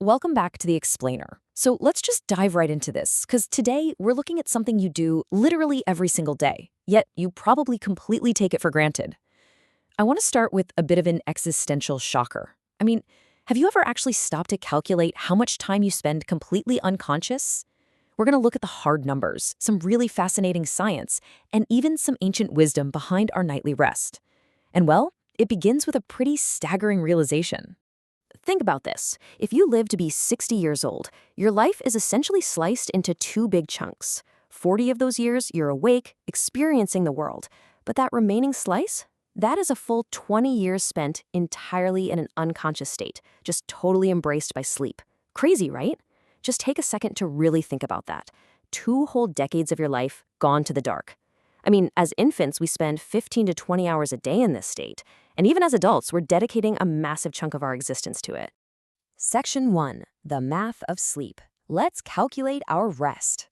Welcome back to the Explainer. So let's just dive right into this, because today we're looking at something you do literally every single day, yet you probably completely take it for granted. I want to start with a bit of an existential shocker. I mean, have you ever actually stopped to calculate how much time you spend completely unconscious? We're going to look at the hard numbers, some really fascinating science, and even some ancient wisdom behind our nightly rest. And well, it begins with a pretty staggering realization. Think about this. If you live to be 60 years old, your life is essentially sliced into two big chunks. 40 of those years, you're awake, experiencing the world. But that remaining slice? That is a full 20 years spent entirely in an unconscious state, just totally embraced by sleep. Crazy, right? Just take a second to really think about that. 2 whole decades of your life gone to the dark. I mean, as infants, we spend 15 to 20 hours a day in this state. And even as adults, we're dedicating a massive chunk of our existence to it. Section 1. The Math of Sleep. Let's calculate our rest.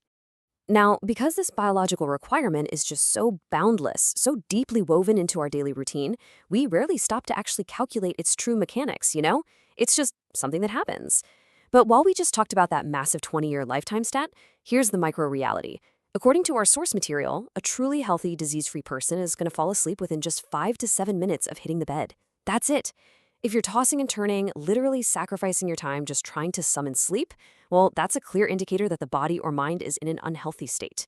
Now, because this biological requirement is just so boundless, so deeply woven into our daily routine, we rarely stop to actually calculate its true mechanics, you know? It's just something that happens. But while we just talked about that massive 20-year lifetime stat, here's the micro-reality. According to our source material, a truly healthy, disease-free person is going to fall asleep within just 5 to 7 minutes of hitting the bed. That's it. If you're tossing and turning, literally sacrificing your time just trying to summon sleep, well, that's a clear indicator that the body or mind is in an unhealthy state.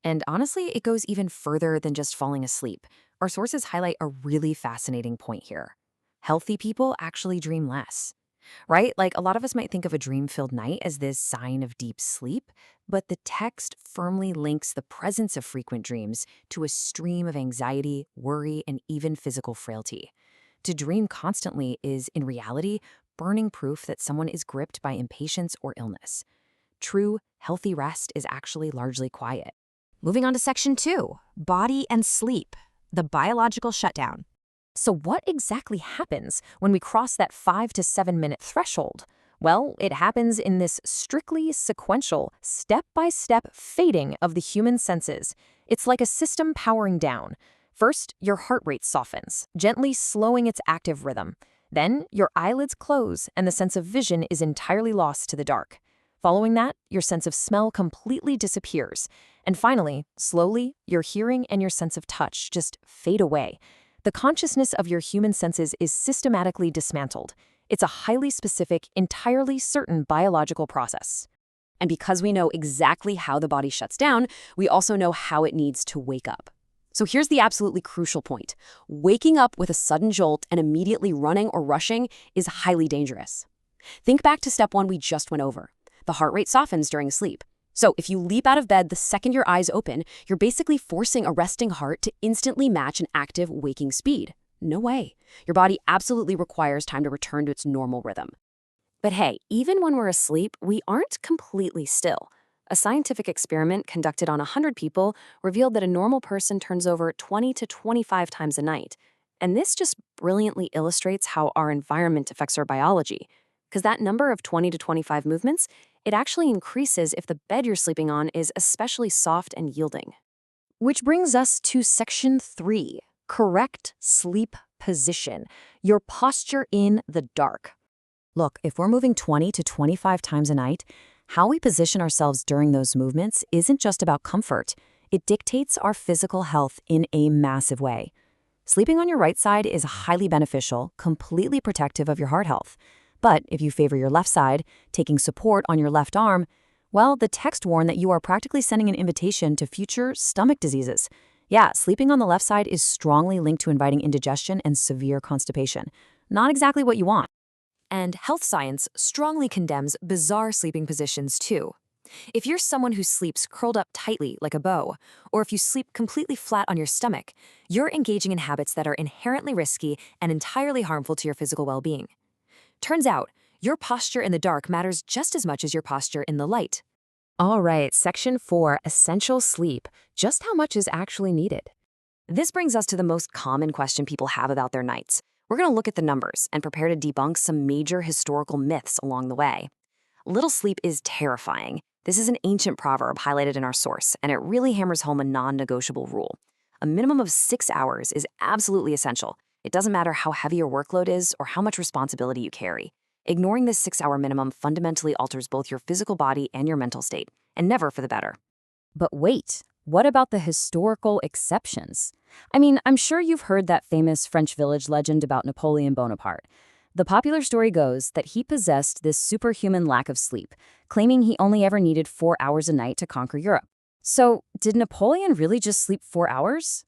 And honestly, it goes even further than just falling asleep. Our sources highlight a really fascinating point here. Healthy people actually dream less. Right? Like a lot of us might think of a dream-filled night as this sign of deep sleep, but the text firmly links the presence of frequent dreams to a stream of anxiety, worry, and even physical frailty. To dream constantly is, in reality, burning proof that someone is gripped by impatience or illness. True, healthy rest is actually largely quiet. Moving on to Section 2, Body and Sleep, the biological shutdown. So what exactly happens when we cross that 5 to 7 minute threshold? Well, it happens in this strictly sequential, step-by-step fading of the human senses. It's like a system powering down. First, your heart rate softens, gently slowing its active rhythm. Then, your eyelids close and the sense of vision is entirely lost to the dark. Following that, your sense of smell completely disappears. And finally, slowly, your hearing and your sense of touch just fade away. The consciousness of your human senses is systematically dismantled. It's a highly specific, entirely certain biological process. And because we know exactly how the body shuts down, we also know how it needs to wake up. So here's the absolutely crucial point. Waking up with a sudden jolt and immediately running or rushing is highly dangerous. Think back to step 1 we just went over. The heart rate softens during sleep. So if you leap out of bed the second your eyes open, you're basically forcing a resting heart to instantly match an active waking speed. No way. Your body absolutely requires time to return to its normal rhythm. But hey, even when we're asleep, we aren't completely still. A scientific experiment conducted on 100 people revealed that a normal person turns over 20 to 25 times a night. And this just brilliantly illustrates how our environment affects our biology. Because that number of 20 to 25 movements, it actually increases if the bed you're sleeping on is especially soft and yielding. Which brings us to Section 3, correct sleep position, your posture in the dark. Look, if we're moving 20 to 25 times a night, how we position ourselves during those movements isn't just about comfort. It dictates our physical health in a massive way. Sleeping on your right side is highly beneficial, completely protective of your heart health. But if you favor your left side, taking support on your left arm, well, the text warned that you are practically sending an invitation to future stomach diseases. Yeah, sleeping on the left side is strongly linked to inviting indigestion and severe constipation. Not exactly what you want. And health science strongly condemns bizarre sleeping positions too. If you're someone who sleeps curled up tightly like a bow, or if you sleep completely flat on your stomach, you're engaging in habits that are inherently risky and entirely harmful to your physical well-being. Turns out, your posture in the dark matters just as much as your posture in the light. All right, Section 4, Essential Sleep. Just how much is actually needed? This brings us to the most common question people have about their nights. We're going to look at the numbers and prepare to debunk some major historical myths along the way. Little sleep is terrifying. This is an ancient proverb highlighted in our source, and it really hammers home a non-negotiable rule. A minimum of 6 hours is absolutely essential. It doesn't matter how heavy your workload is or how much responsibility you carry. Ignoring this 6-hour minimum fundamentally alters both your physical body and your mental state, and never for the better. But wait, what about the historical exceptions? I mean, I'm sure you've heard that famous French village legend about Napoleon Bonaparte. The popular story goes that he possessed this superhuman lack of sleep, claiming he only ever needed 4 hours a night to conquer Europe. So, did Napoleon really just sleep 4 hours?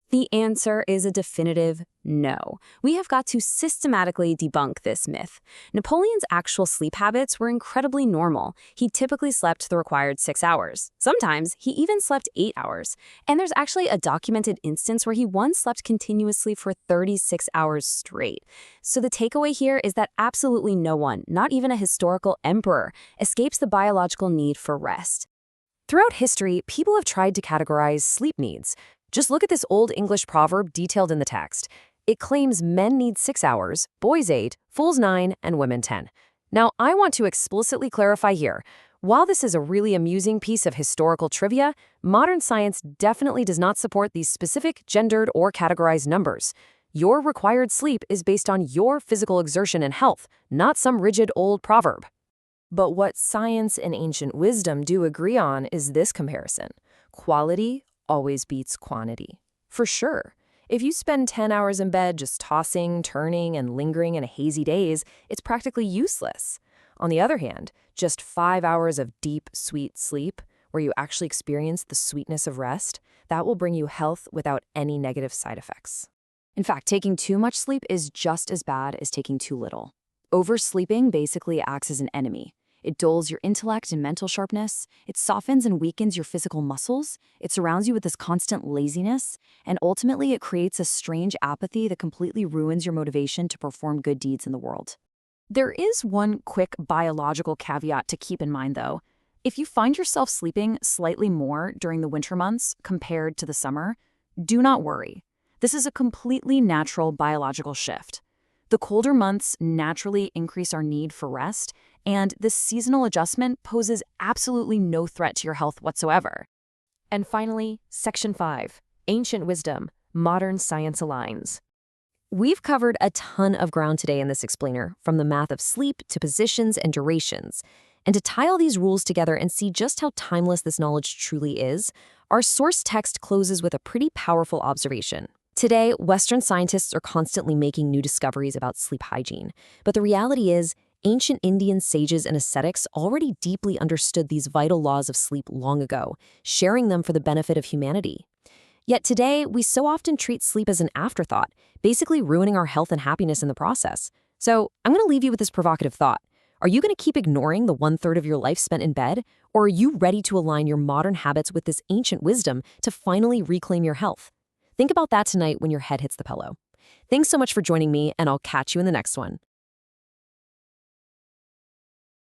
The answer is a definitive no. We have got to systematically debunk this myth. Napoleon's actual sleep habits were incredibly normal. He typically slept the required 6 hours. Sometimes, he even slept 8 hours. And there's actually a documented instance where he once slept continuously for 36 hours straight. So the takeaway here is that absolutely no one, not even a historical emperor, escapes the biological need for rest. Throughout history, people have tried to categorize sleep needs. Just look at this old English proverb detailed in the text. It claims men need 6 hours, boys 8, fools 9, and women 10. Now, I want to explicitly clarify here. While this is a really amusing piece of historical trivia, modern science definitely does not support these specific, gendered, or categorized numbers. Your required sleep is based on your physical exertion and health, not some rigid old proverb. But what science and ancient wisdom do agree on is this comparison. Quality always beats quantity. For sure. If you spend 10 hours in bed just tossing, turning, and lingering in a hazy daze, it's practically useless. On the other hand, just 5 hours of deep, sweet sleep, where you actually experience the sweetness of rest, that will bring you health without any negative side effects. In fact, taking too much sleep is just as bad as taking too little. Oversleeping basically acts as an enemy. It dulls your intellect and mental sharpness, it softens and weakens your physical muscles, it surrounds you with this constant laziness, and ultimately it creates a strange apathy that completely ruins your motivation to perform good deeds in the world. There is one quick biological caveat to keep in mind, though. If you find yourself sleeping slightly more during the winter months compared to the summer, do not worry. This is a completely natural biological shift. The colder months naturally increase our need for rest, and this seasonal adjustment poses absolutely no threat to your health whatsoever. And finally, Section 5, Ancient Wisdom, Modern Science Aligns. We've covered a ton of ground today in this explainer, from the math of sleep to positions and durations. And to tie all these rules together and see just how timeless this knowledge truly is, our source text closes with a pretty powerful observation. Today, Western scientists are constantly making new discoveries about sleep hygiene. But the reality is, ancient Indian sages and ascetics already deeply understood these vital laws of sleep long ago, sharing them for the benefit of humanity. Yet today, we so often treat sleep as an afterthought, basically ruining our health and happiness in the process. So I'm going to leave you with this provocative thought. Are you going to keep ignoring the 1/3 of your life spent in bed? Or are you ready to align your modern habits with this ancient wisdom to finally reclaim your health? Think about that tonight when your head hits the pillow. Thanks so much for joining me, and I'll catch you in the next one.